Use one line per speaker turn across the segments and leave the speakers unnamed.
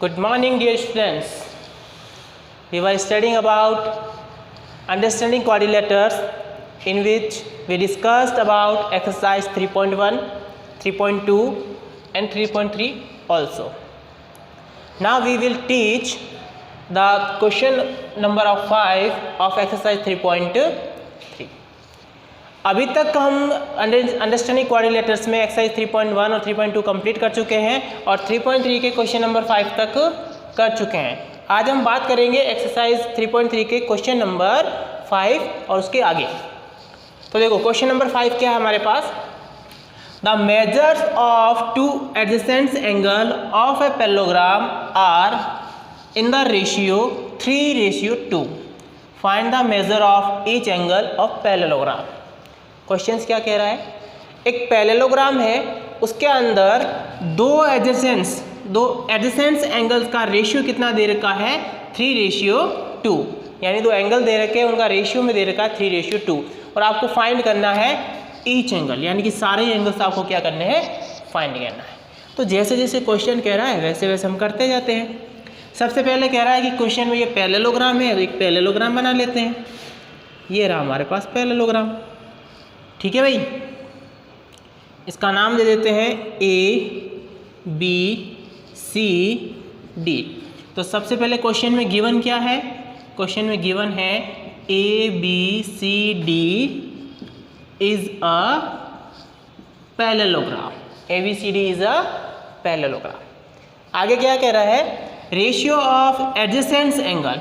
Good morning, dear students. We were studying about understanding quadrilaters, in which we discussed about exercise 3.1, 3.2 and 3.3 also. Now we will teach the question number of 5 of exercise 3.3. अभी तक हम understanding quadrilaterals में exercise 3.1 और 3.2 complete कर चुके हैं और 3.3 के क्वेश्चन नंबर 5 तक कर चुके हैं। आज हम बात करेंगे एक्सरसाइज 3.3 के क्वेश्चन नंबर 5 और उसके आगे। तो देखो क्वेश्चन नंबर 5 क्या है हमारे पास, the measures of two adjacent angle of a parallelogram are in the ratio 3:2। Find the measure of each angle of parallelogram. Questions क्या कह रहा है, एक पैरेललोग्राम है, उसके अंदर दो एडजेसेंट एंगल्स का रेशियो कितना दे रखा है 3:2, यानी दो एंगल दे रखे हैं, उनका रेशियो में दे रखा है 3:2 और आपको फाइंड करना है ईच एंगल, यानी कि सारे एंगल्स आपको क्या करने हैं, फाइंड करना है। तो जैसे जैसे क्वेश्चन कह रहा है वैसे वैसे हम करते जाते हैं। सबसे पहले कह रहा है कि क्वेश्चन में ये पैरेललोग्राम है, तो एक पैरेललोग्राम बना लेते हैं। ये रहा हमारे पास पैरेललोग्राम, ठीक है भाई। इसका नाम दे देते हैं ABCD। तो सबसे पहले क्वेश्चन में गिवन क्या है, क्वेश्चन में गिवन है ABCD is a parallelogram. ABCD is a parallelogram. आगे क्या कह रहा है, ratio of adjacent angle.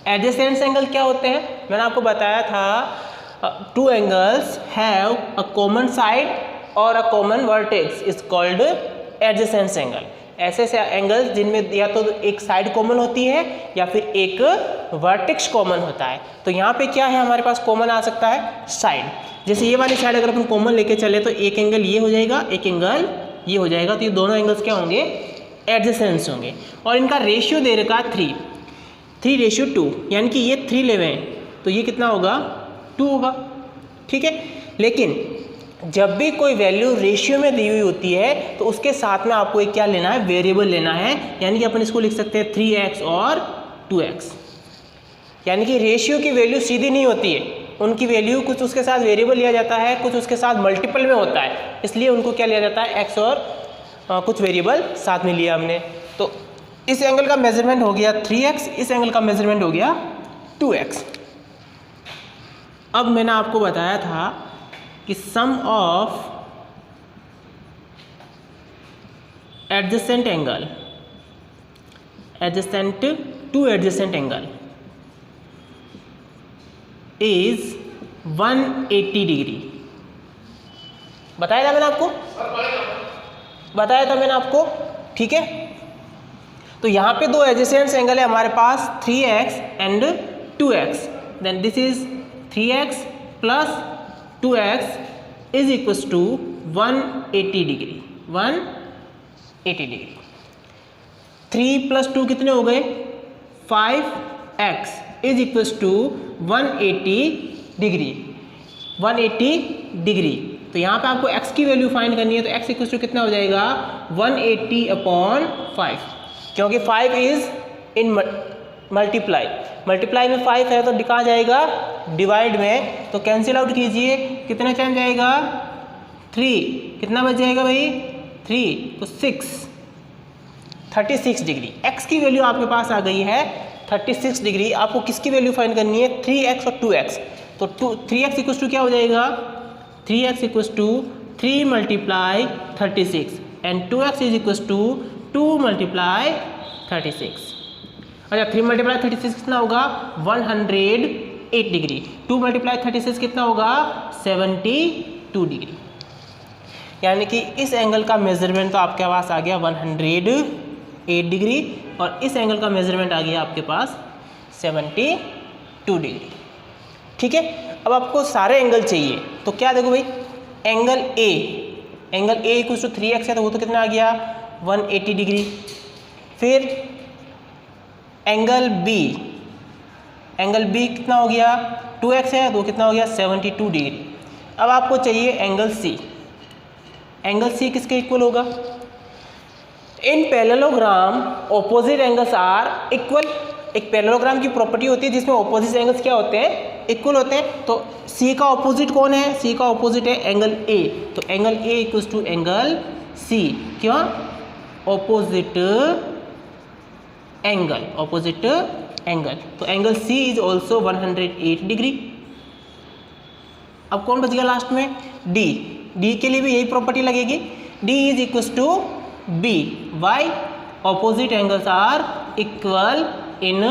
Adjacent angle क्या होते हैं, मैंने आपको बताया था two angles have a common side or a common vertex is called adjacent angle। ऐसे एंगल्स जिनमें या तो एक साइड कॉमन होती है या फिर एक वर्टेक्स कॉमन होता है। तो यहाँ पे क्या है हमारे पास, कॉमन आ सकता है साइड। जैसे ये वाली साइड अगर अपन कॉमन लेके चले तो एक एंगल ये हो जाएगा, एक एंगल ये हो जाएगा, तो ये दोनों एंगल्स क्या होंगे, एडजेसेंट होंगे। और इनका रेशियो दे रखा 3:2, यानी कि ये 3 ले हैं तो ये कितना होगा, 2 होगा, ठीक है। लेकिन जब भी कोई वैल्यू रेशियो में दी हुई होती है तो उसके साथ में आपको एक क्या लेना है, वेरिएबल लेना है, यानी कि अपन इसको लिख सकते हैं 3x और 2x। यानी कि रेशियो की वैल्यू सीधी नहीं होती है, उनकी वैल्यू कुछ उसके साथ वेरिएबल लिया जाता है, कुछ उसके साथ मल्टीपल में होता है, इसलिए उनको क्या लिया जाता है, x और कुछ वेरिएबल साथ में लिया हमने। तो इस एंगल का मेजरमेंट हो गया 3x, इस एंगल का मेजरमेंट हो गया 2x। अब मैंने आपको बताया था कि sum of adjacent angle, two adjacent angle is 180 degree. बताया था मैंने आपको, ठीक है। तो यहाँ पे दो एडजेसेंट एंगल है हमारे पास 3x and 2x, then this is 3x plus 2x is equal to 180 degree. 3 plus 2 कितने हो गए, 5x is equal to 180 degree. तो यहाँ पे आपको x की वैल्यू फाइंड करनी है, तो x इक्वल टू कितना हो जाएगा, 180/5, क्योंकि 5 इज इन मल्टीप्लाई में 5 है तो कहाँ जाएगा, डिवाइड में, तो कैंसिल आउट कीजिए, कितना चेंज जाएगा, 3, कितना बच जाएगा भाई, 3, तो 36 डिग्री। x की वैल्यू आपके पास आ गई है 36 डिग्री। आपको किसकी वैल्यू फाइंड करनी है, 3x और 2x। तो 3x इक्वल टू क्या हो जाएगा, 3x equal to 3 × 36 and 2x is equal to 2 × 36। अच्छा, 3 × 36 कितना होगा, 108 डिग्री। 2 × 36 कितना होगा, 72 डिग्री। यानी कि इस एंगल का मेजरमेंट तो आपके पास आ गया 108 डिग्री और इस एंगल का मेजरमेंट आ गया आपके पास 72 डिग्री, ठीक है। अब आपको सारे एंगल चाहिए, तो क्या देखो भाई, angle A equal to 3x है, तो वो तो कितना आ गया, 180 डिग्री। फिर एंगल B कितना हो गया, 2x है, तो कितना हो गया, 72 डिग्री। अब आपको चाहिए एंगल C। एंगल C किसके इक्वल होगा, in parallelogram opposite angles are equal. एक पैरेललोग्राम की प्रॉपर्टी होती है जिसमें ऑपोजिट एंगल्स क्या होते हैं, इक्वल होते हैं। तो सी का ऑपोजिट कौन है, सी का ऑपोजिट है एंगल ए, तो angle A equals to angle C. क्यों, ऑपोजिट एंगल, ऑपोजिट एंगल, तो angle C is also 108 degree. अब कौन बच गया लास्ट में, डी। डी के लिए भी यही प्रॉपर्टी लगेगी, D is equals to B, Y, opposite angles are equal in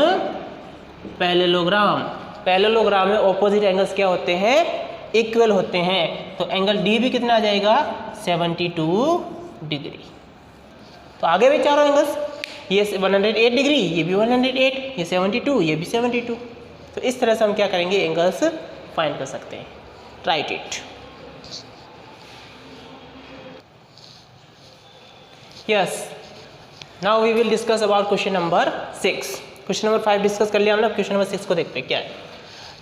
parallelogram. Parallelogram में ऑपोजिट एंगल्स क्या होते हैं, इक्वल होते हैं। तो एंगल डी भी कितना आ जाएगा, 72 डिग्री। तो आगे भी चारों एंगल्स, ये 108 डिग्री, ये भी 108, ये 72, ये भी 72। तो इस तरह से हम क्या करेंगे, एंगल्स फाइंड कर सकते हैं। Write it. Yes, now we will discuss about question number 6। Question number 5 discuss कर लिया हमने, क्वेश्चन नंबर 6 को देखते हैं क्या है।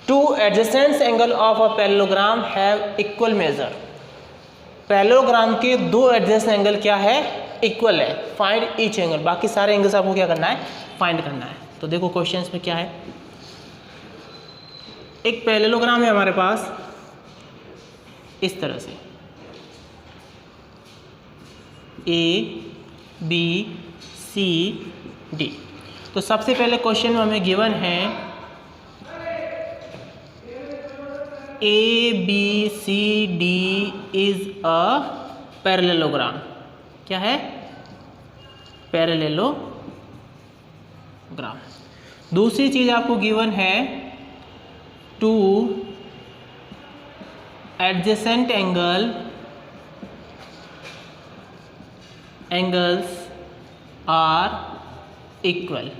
Two adjacent angle of a parallelogram have equal major. Parallelogram के दो एडजेसेंट एंगल क्या है, इक्वल है। फाइंड ईच एंगल, बाकी सारे एंगल्स आपको क्या करना है, फाइंड करना है। तो देखो क्वेश्चन में क्या है, एक पैरेललोग्राम है हमारे पास इस तरह से, ए बी सी डी। तो सबसे पहले क्वेश्चन में हमें गिवन है A B C D is a parallelogram. क्या है, पैरेललोग्राम। दूसरी चीज आपको गिवन है two adjacent angles are equal.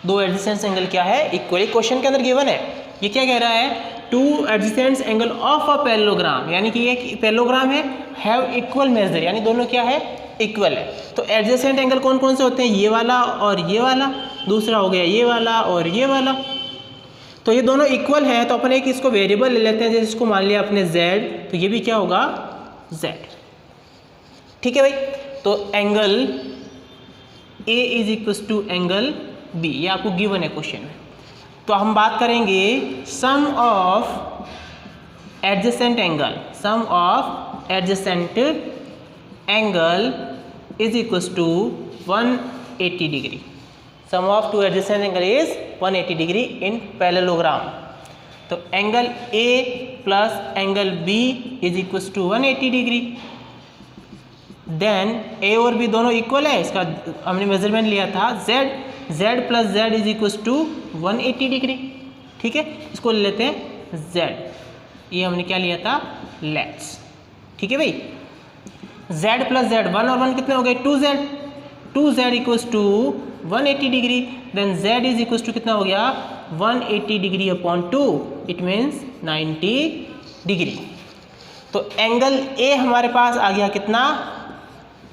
दो एडजेसेंट एंगल क्या है, इक्वल। एक क्वेश्चन के अंदर गिवन है, ये क्या कह रहा है, two adjacent angle of a parallelogram, यानी कि ये पैरेललोग्राम है, हैव इक्वल मेजर, यानी दोनों क्या है, इक्वल है। तो एडजेसेंट एंगल कौन कौन से होते हैं, ये वाला और ये वाला, दूसरा हो गया ये वाला और ये वाला। तो ये दोनों इक्वल है, तो अपन एक इसको वेरिएबल ले लेते हैं, जैसे इसको मान लिया अपने z, तो ये भी क्या होगा, z। ठीक है भाई। तो angle A is equal to angle B, ये आपको गिवन है क्वेश्चन में। तो हम बात करेंगे sum of adjacent angle, sum of adjacent angle is equal to 180 degree. Sum of two adjacent angle is 180 degree in parallelogram. तो angle A plus angle B is equal to 180 degree. Then A और B दोनों equal है, इसका हमने measurement लिया था Z plus Z is equal to 180 degree. ठीक है, इसको ले लेते हैं Z, ये हमने क्या लिया था, लेट्स। ठीक है भाई, Z प्लस Z, 1 और 1 कितने हो गए, 2Z equals to 180 degree. Then Z is equals to कितना हो गया, 180 degree upon 2, it means 90 degree. तो एंगल A हमारे पास आ गया कितना,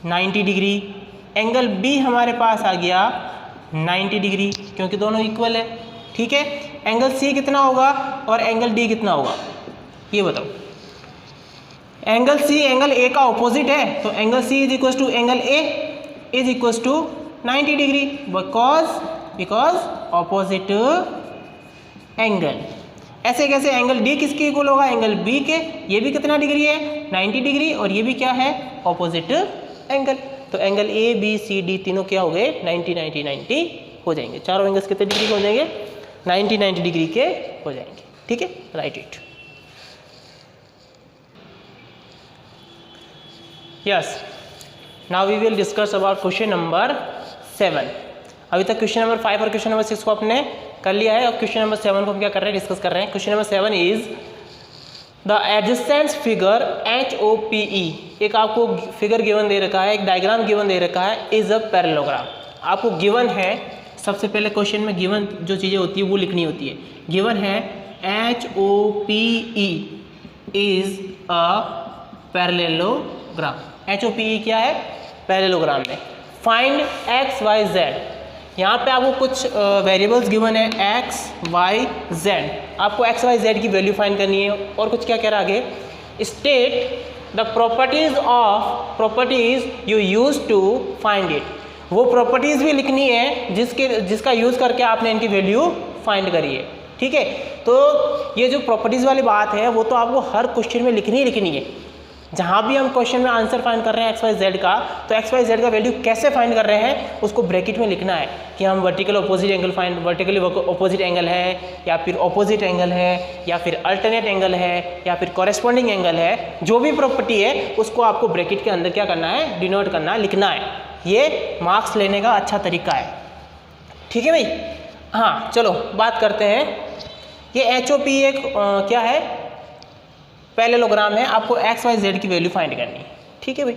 90 डिग्री। एंगल B हमारे पास आ गया 90 डिग्री, क्योंकि दोनों इक्वल है। ठीक है, एंगल C कितना होगा और एंगल D कितना होगा, ये बताओ। एंगल C एंगल A का ऑपोजिट है, तो angle C is equal to angle A is equal to 90 degree, because opposite angle. ऐसे कैसे, एंगल D किसके इक्वल होगा, एंगल B के। ये भी कितना डिग्री है, 90 डिग्री, और ये भी क्या है, ऑपोजिट एंगल। तो angle A B C D तीनों क्या हो गए, 90 90 90 हो जाएंगे। चारों एंगल्स कितने डिग्री के हो जाएंगे, 90 90 डिग्री के हो जाएंगे। ठीक है, write it. Yes, now we will discuss about question number 7। अभी तक क्वेश्चन नंबर 5 और क्वेश्चन नंबर 6 को आपने कर लिया है, और क्वेश्चन नंबर 7 को हम क्या कर रहे हैं, डिस्कस कर रहे हैं। Question number 7 is the adjacent figure HOPE। एक आपको फिगर गिवन दे रखा है, एक डायग्राम गिवन दे रखा है, इज अ पैरेललोग्राम। आपको गिवन है, सबसे पहले क्वेश्चन में गिवन जो चीज़ें होती है वो लिखनी होती है। गिवन है HOPE is a parallelogram. HOPE क्या है, पैरेललोग्राम में। फाइंड x y z, यहाँ पे आपको कुछ वेरिएबल्स गिवन है x y z, आपको x y z की वैल्यू फाइंड करनी है। और कुछ क्या कह रहा है आगे, state the properties you use to find it, वो प्रॉपर्टीज भी लिखनी है जिसका यूज करके आपने इनकी वैल्यू फाइंड करी है। ठीक है, तो ये जो प्रॉपर्टीज वाली बात है वो तो आपको हर क्वेश्चन में लिखनी ही लिखनी है। जहाँ भी हम क्वेश्चन में आंसर फाइंड कर रहे हैं एक्स वाई जेड का, तो एक्स वाई जेड का वैल्यू कैसे फाइंड कर रहे हैं उसको ब्रैकेट में लिखना है कि हम वर्टिकली अपोजिट एंगल है, या फिर ऑपोजिट एंगल है, या फिर अल्टरनेट एंगल है, या फिर कॉरेस्पॉन्डिंग एंगल है। जो भी प्रॉपर्टी है उसको आपको ब्रैकेट के अंदर क्या करना है, डिनोट करना, लिखना है। ये मार्क्स लेने का अच्छा तरीका है। ठीक है भाई। हाँ चलो बात करते हैं, ये HOP एक क्या है, पैरेललोग्राम है। आपको एक्स वाई जेड की वैल्यू फाइंड करनी है। ठीक है भाई,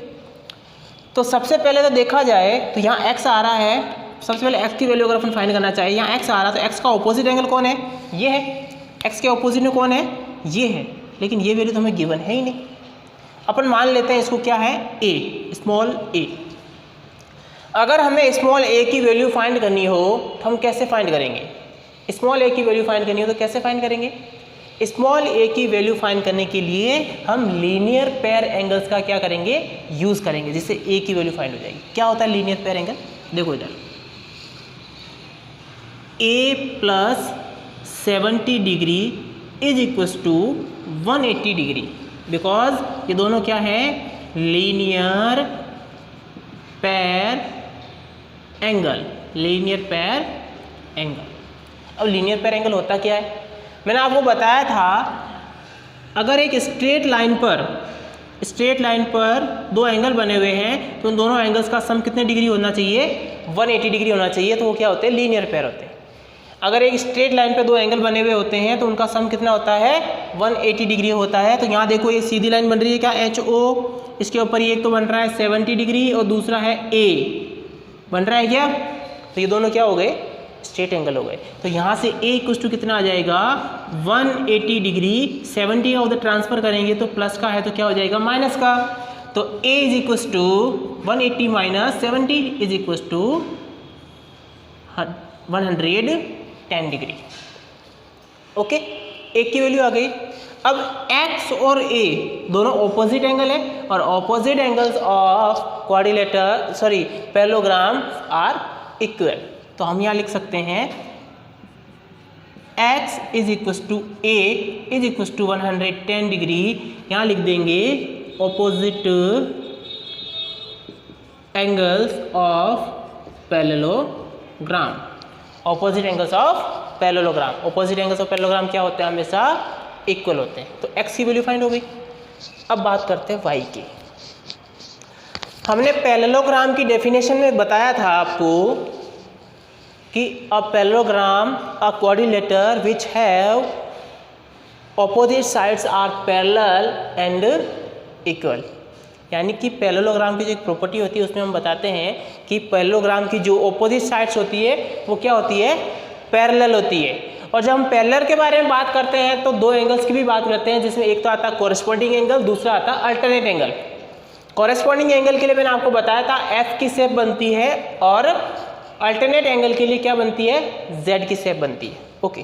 तो सबसे पहले तो देखा जाए तो यहाँ x आ रहा है, सबसे पहले x की वैल्यू अगर अपन फाइंड करना चाहिए, यहाँ x आ रहा है तो x का ऑपोजिट एंगल कौन है, ये है। x के ऑपोजिट में कौन है, ये है। लेकिन ये वैल्यू तो हमें गिवन है ही नहीं। अपन मान लेते हैं इसको क्या है, a, स्मॉल a। अगर हमें स्मॉल a की वैल्यू फाइंड करनी हो तो हम कैसे फाइंड करेंगे, स्मॉल a की वैल्यू फाइंड करनी हो तो कैसे फाइंड करेंगे। स्मॉल a की वैल्यू फाइंड करने के लिए हम लीनियर पेयर एंगल्स का क्या करेंगे, यूज करेंगे, जिससे a की वैल्यू फाइंड हो जाएगी। क्या होता है लीनियर पेयर एंगल, देखो इधर a plus 70 degree is equals to 180 degree, because ये दोनों क्या है, linear pair angle, linear pair angle. अब लीनियर पेयर एंगल होता क्या है, मैंने आपको बताया था, अगर एक स्ट्रेट लाइन पर दो एंगल बने हुए हैं तो उन दोनों एंगल्स का सम कितने डिग्री होना चाहिए, 180 डिग्री होना चाहिए, तो वो क्या होते हैं, लीनियर पेयर होते हैं। अगर एक स्ट्रेट लाइन पर दो एंगल बने हुए होते हैं तो उनका सम कितना होता है, 180 डिग्री होता है। तो यहाँ देखो ये सीधी लाइन बन रही है क्या, HO, इसके ऊपर ये एक तो बन रहा है 70 डिग्री और दूसरा है A बन रहा है क्या, तो ये दोनों क्या हो गए, स्ट्रेट एंगल हो गए। तो यहाँ से A इक्वल टू कितना आ जाएगा, 180 डिग्री, 70 का उधर ट्रांसफर करेंगे तो प्लस का है तो क्या हो जाएगा, माइनस का। तो A is equal to 180 minus 70 is equal to 110 degree. Okay, A की वैल्यू आ गई। अब X और A दोनों ऑपोजिट एंगल है और opposite angles of parallelogram are equal. तो हम यहाँ लिख सकते हैं x is equal to A is equal to 110 degree, यहाँ लिख देंगे opposite angles of parallelogram, opposite angles of parallelogram. Opposite angles of parallelogram क्या होते हैं, हमेशा इक्वल होते हैं। तो x की वैल्यू फाइंड हो गई। अब बात करते हैं y की। हमने पैरेललोग्राम की डेफिनेशन में बताया था आपको कि a parallelogram a quadrilateral which have opposite sides are parallel and equal. यानी कि पैरेललोग्राम की जो एक प्रॉपर्टी होती है उसमें हम बताते हैं कि पैरेललोग्राम की जो ऑपोजिट साइड्स होती है वो क्या होती है, पैरेलल होती है। और जब हम पैरेलल के बारे में बात करते हैं तो दो एंगल्स की भी बात करते हैं, जिसमें एक तो आता है कॉरेस्पॉन्डिंग एंगल, दूसरा आता है अल्टरनेट एंगल। कॉरेस्पॉन्डिंग एंगल के लिए मैंने आपको बताया था F की शेप बनती है और अल्टरनेट एंगल के लिए क्या बनती है, Z की शेप बनती है। Okay,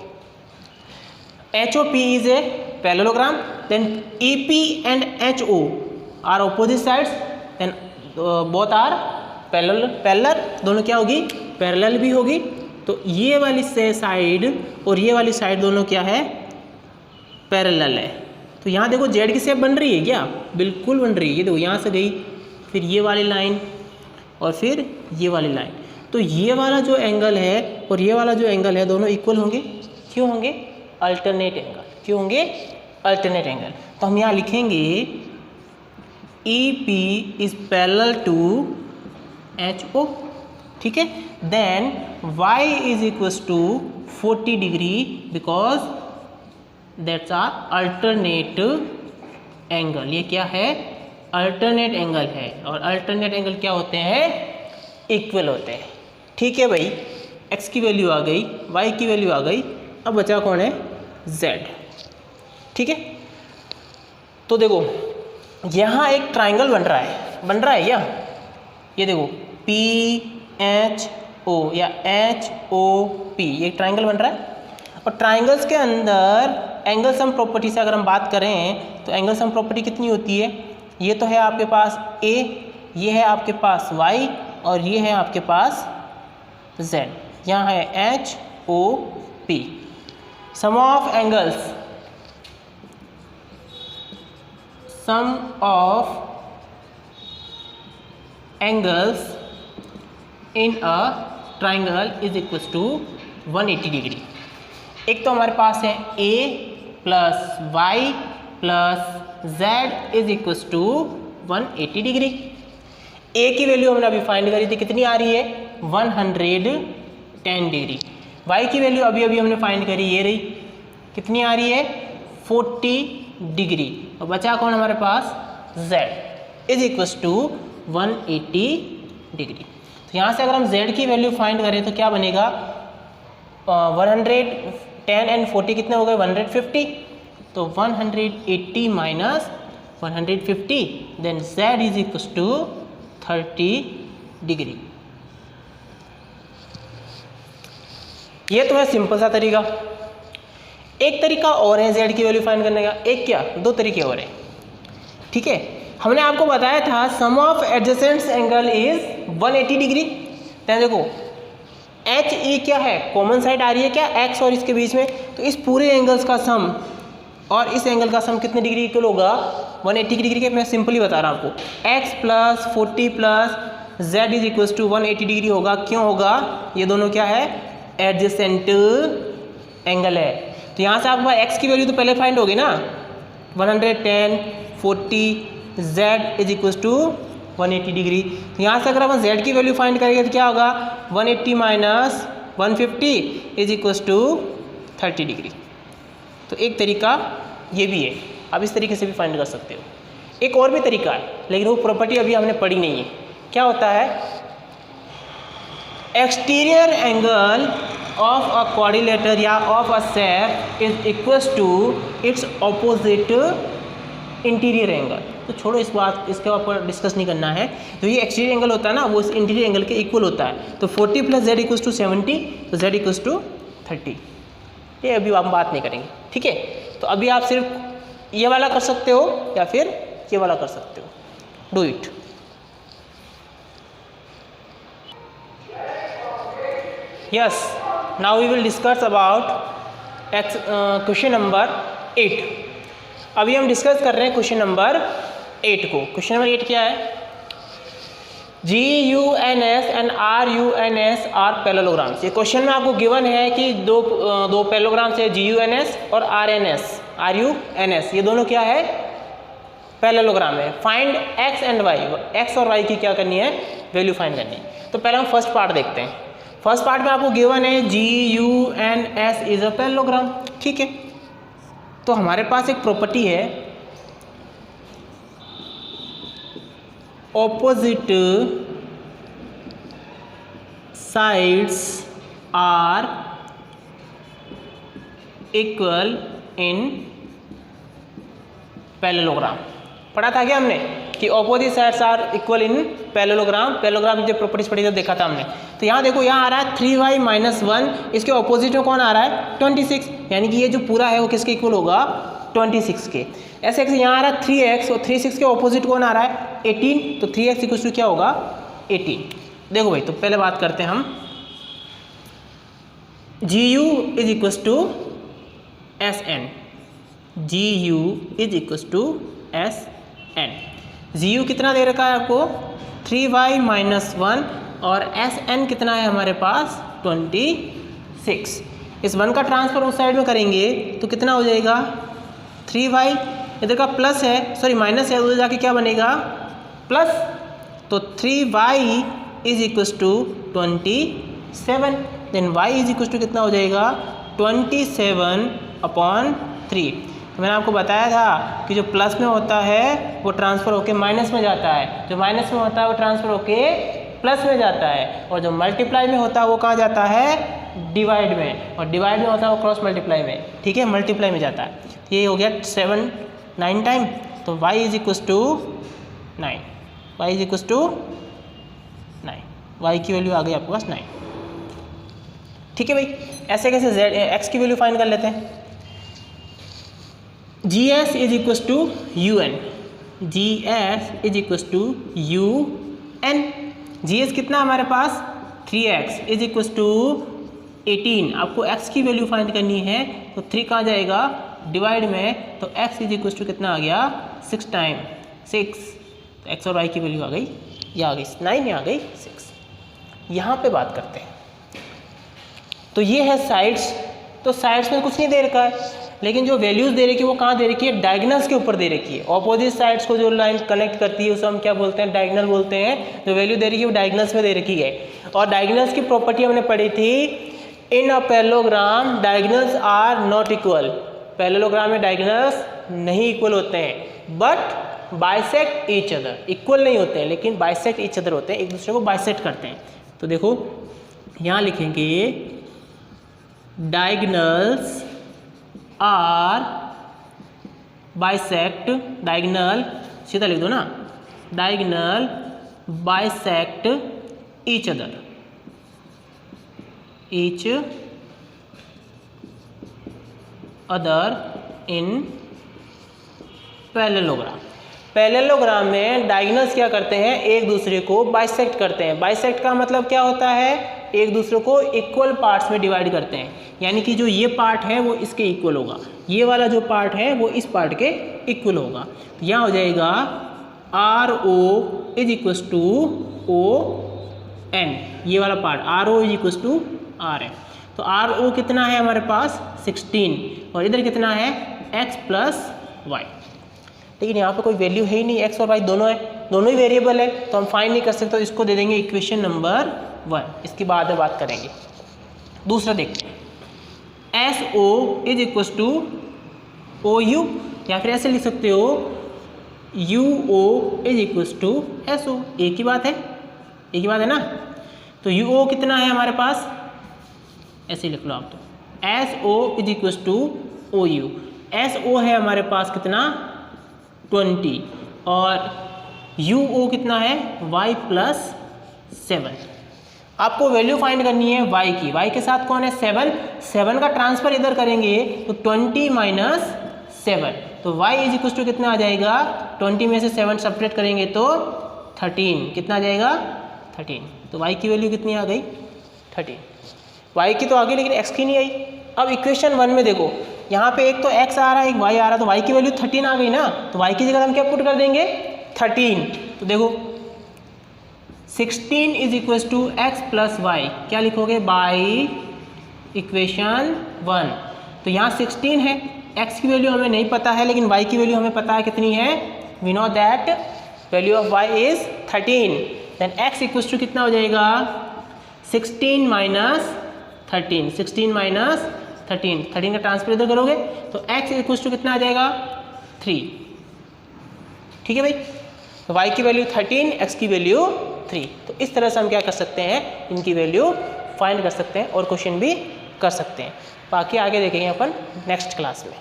HOP is a parallelogram, then EP and HO are opposite sides, then both are parallel, दोनों क्या होगी, पैरेलल भी होगी। तो ये वाली साइड और ये वाली साइड दोनों क्या है, पैरेलल है। तो यहाँ देखो Z की शेप बन रही है क्या, बिल्कुल बन रही है। ये देखो यहाँ से गई, फिर ये वाली लाइन और फिर ये वाली लाइन। तो ये वाला जो एंगल है और ये वाला जो एंगल है दोनों इक्वल होंगे। क्यों होंगे, अल्टरनेट एंगल। क्यों होंगे, अल्टरनेट एंगल। तो हम यहाँ लिखेंगे EP is parallel to HO, ठीक है। Then Y is equals to 40 degree because that's are alternate angle. ये क्या है, अल्टरनेट एंगल है और अल्टरनेट एंगल क्या होते हैं, इक्वल होते हैं। ठीक है भाई, x की वैल्यू आ गई, y की वैल्यू आ गई। अब बचा कौन है, z। ठीक है, तो देखो यहाँ एक ट्राइंगल बन रहा है क्या, ये देखो PHO या HOP, ये ट्राइंगल बन रहा है। और ट्राइंगल्स के अंदर एंगल सम प्रॉपर्टी से अगर हम बात करें तो एंगल सम प्रॉपर्टी कितनी होती है, ये तो है आपके पास A, ये है आपके पास Y और ये है आपके पास Z। यहाँ है HOP। Sum of angles, sum of angles in a triangle is equals to 180 degree. एक तो हमारे पास है A plus Y plus Z is equals to 180 degree. A की वैल्यू हमने अभी फाइंड करी थी, कितनी आ रही है 110 डिग्री। Y की वैल्यू अभी अभी हमने फाइंड करी, ये रही, कितनी आ रही है 40 डिग्री। और बचा कौन हमारे पास Z is equals to 180 degree. तो यहाँ से अगर हम Z की वैल्यू फाइंड करें तो क्या बनेगा 110 एंड 40 कितने हो गए 150। तो 180 minus 150 then Z is equals to 30 degree. ये तो है सिंपल सा तरीका। एक तरीका और है Z की वैल्यू फाइंड करने का, एक क्या दो तरीके और हैं, ठीक है। हमने आपको बताया था sum of adjacent angle is 180 degree. तो देखो HE क्या है, कॉमन साइड आ रही है क्या X और इसके बीच में, तो इस पूरे एंगल्स का सम और इस एंगल का सम कितने डिग्री इक्वल होगा 180 डिग्री के। मैं सिंपली बता रहा हूँ आपको, X plus 40 plus Z is equals to 180 degree होगा। क्यों होगा, ये दोनों क्या है एडजेसेंट एंगल है। तो यहाँ से आपके पास X की वैल्यू तो पहले फाइंड होगी ना 110 40 Z is equals to 180 degree. तो यहाँ से अगर हम Z की वैल्यू फाइंड करेंगे तो क्या होगा 180 minus 150 is equals to 30 degree. तो एक तरीका ये भी है, आप इस तरीके से भी फाइंड कर सकते हो। एक और भी तरीका है लेकिन वो प्रॉपर्टी अभी हमने पढ़ी नहीं है। क्या होता है, exterior angle of a quadrilateral या of a shape is equals to its opposite interior angle. तो छोड़ो इस बात, इसके ऊपर डिस्कस नहीं करना है। तो ये एक्सटीरियर एंगल होता है ना, वो इस इंटीरियर एंगल के इक्वल होता है। तो 40 प्लस Z इक्वल्स टू 70, तो Z इक्वल्स टू 30। ये अभी हम बात नहीं करेंगे, ठीक है। तो अभी आप सिर्फ ये वाला कर सकते हो या फिर ये वाला कर सकते हो, do it. Yes, now we will discuss about question number 8। अभी हम डिस्कस कर रहे हैं क्वेश्चन नंबर 8 को। क्वेश्चन नंबर 8 क्या है, GUNS and RUNS are parallelograms. ये क्वेश्चन में आपको गिवन है कि दो पैरेललोग्राम्स है GUNS और RUNS। ये दोनों क्या है पैरेललोग्राम है। Find X and Y, X और Y की क्या करनी है वैल्यू फाइंड करनी है। तो पहले हम फर्स्ट पार्ट देखते हैं। फर्स्ट पार्ट में आपको गिवन है GUNS इज अ पैरेललोग्राम, ठीक है। तो हमारे पास एक प्रॉपर्टी है opposite sides are equal in parallelogram. पढ़ा था क्या हमने कि opposite sides are equal in parallelogram. Parallelogram की जो प्रॉपर्टीज पढ़ी थी देखा था हमने। तो यहाँ देखो, यहाँ आ रहा है 3y माइनस 1, इसके ऑपोजिट में कौन आ रहा है 26, यानी कि ये जो पूरा है वो किसके इक्वल होगा 26 के। ऐसे यहाँ आ रहा है 3x और 36 के ऑपोजिट कौन आ रहा है 18, तो 3x इक्वल टू क्या होगा 18। देखो भाई, तो पहले बात करते हैं हम, GU is equal to SN, GU is equal to SN। GU कितना दे रखा है आपको 3y माइनस 1 और SN कितना है हमारे पास 26। इस 1 का ट्रांसफर उस साइड में करेंगे तो कितना हो जाएगा 3y, इधर का प्लस है सॉरी माइनस है, उधर जाके क्या बनेगा प्लस। तो 3y is equal to 27, then y is equal to कितना हो जाएगा 27/3। तो मैंने आपको बताया था कि जो प्लस में होता है वो ट्रांसफ़र होके माइनस में जाता है, जो माइनस में होता है वो ट्रांसफ़र होके प्लस में जाता है, और जो मल्टीप्लाई में होता है वो कहाँ जाता है डिवाइड में, और डिवाइड में होता है वो क्रॉस मल्टीप्लाई में, ठीक है, मल्टीप्लाई में जाता है। ये हो गया 9 टाइम, तो y is equal to 9, y is equal to 9, y की वैल्यू आ गई आपके पास 9, ठीक है भाई। ऐसे कैसे x की वैल्यू फाइंड कर लेते हैं। GS is equal to UN, G S is equals to U N. G S कितना हमारे पास 3x इज इक्वस टू 18। आपको x की वैल्यू फाइंड करनी है तो 3 कहाँ जाएगा डिवाइड में, तो x इज इक्वस टू कितना आ गया 6 टाइम 6, तो x और y की वैल्यू आ गई, ये आ गई 9, ये आ गई 6। यहाँ पे बात करते हैं, तो ये है साइड्स। तो साइड्स में कुछ नहीं दे रखा है, लेकिन जो वैल्यूज़ दे रखी है वो कहाँ दे रखी है, डायगनल्स के ऊपर दे रखी है। ऑपोजिट साइड्स को जो लाइन कनेक्ट करती है उसे हम क्या बोलते हैं, डायगनल बोलते हैं। जो वैल्यू दे रखी है वो डायगनल्स में दे रखी है। और डायगनल्स की प्रॉपर्टी हमने पढ़ी थी, in a parallelogram diagonals are not equal. Parallelogram में डायगनल्स नहीं इक्वल होते हैं, but bisect each other. Equal नहीं होते हैं लेकिन बाइसेक्ट ईच अदर होते हैं, एक दूसरे को बाइसेक्ट करते हैं। तो देखो यहाँ लिखेंगे डायगनल्स आर बाइसेक्ट, डायगनल सीधा लिख दो ना, diagonal bisect each other, each other in parallelogram. Parallelogram में डायगनल्स क्या करते हैं, एक दूसरे को बाइसेक्ट करते हैं। बाइसेक्ट का मतलब क्या होता है, एक दूसरे को इक्वल पार्ट्स में डिवाइड करते हैं। यानी कि जो ये पार्ट है वो इसके इक्वल होगा, ये वाला जो पार्ट है वो इस पार्ट के इक्वल होगा। तो यहाँ हो जाएगा R O is equals to O N, ये वाला part R O is equals to R N. तो आर ओ कितना है हमारे पास 16, और इधर कितना है x प्लस वाई। लेकिन यहाँ पे कोई वैल्यू है ही नहीं, x और y दोनों है, दोनों ही वेरिएबल है, तो हम फाइंड नहीं कर सकते। तो इसको दे देंगे इक्वेशन नंबर 1, इसकी बाद में बात करेंगे। दूसरा देखते हैं, S O is equals to O U, या फिर ऐसे लिख सकते हो U O is equals to S O. एक ही बात है, एक ही बात है ना। तो यू ओ कितना है हमारे पास, ऐसे लिख लो आप, तो S O is equals to O U. S O है हमारे पास कितना 20, और यू ओ कितना है y प्लस 7। आपको वैल्यू फाइंड करनी है y की, y के साथ कौन है 7, 7 का ट्रांसफर इधर करेंगे तो 20 माइनस 7, तो y इज इक्वल टू कितना आ जाएगा, 20 में से 7 सब्ट्रैक्ट करेंगे तो 13, कितना आ जाएगा 13। तो y की वैल्यू कितनी आ गई 13। y की तो आ गई लेकिन x की नहीं आई। अब इक्वेशन 1 में देखो, यहाँ पे एक तो x आ रहा है एक y आ रहा है, तो y की वैल्यू 13 आ गई ना, तो y की जगह हम क्या पुट कर देंगे 13। तो देखो 16 is equal to x plus y, क्या लिखोगे बाई इक्वेशन 1। तो यहाँ 16 है, x की वैल्यू हमें नहीं पता है लेकिन y की वैल्यू हमें पता है कितनी है, we know that value of y is 13। Then x equal to कितना हो जाएगा 16 माइनस 13, 16 माइनस 13, 13 का ट्रांसफर इधर करोगे तो x इक्वल टू कितना आ जाएगा 3। ठीक है भाई, तो y की वैल्यू 13, x की वैल्यू 3। तो इस तरह से हम क्या कर सकते हैं, इनकी वैल्यू फाइंड कर सकते हैं और क्वेश्चन भी कर सकते हैं। बाकी आगे देखेंगे अपन नेक्स्ट क्लास में।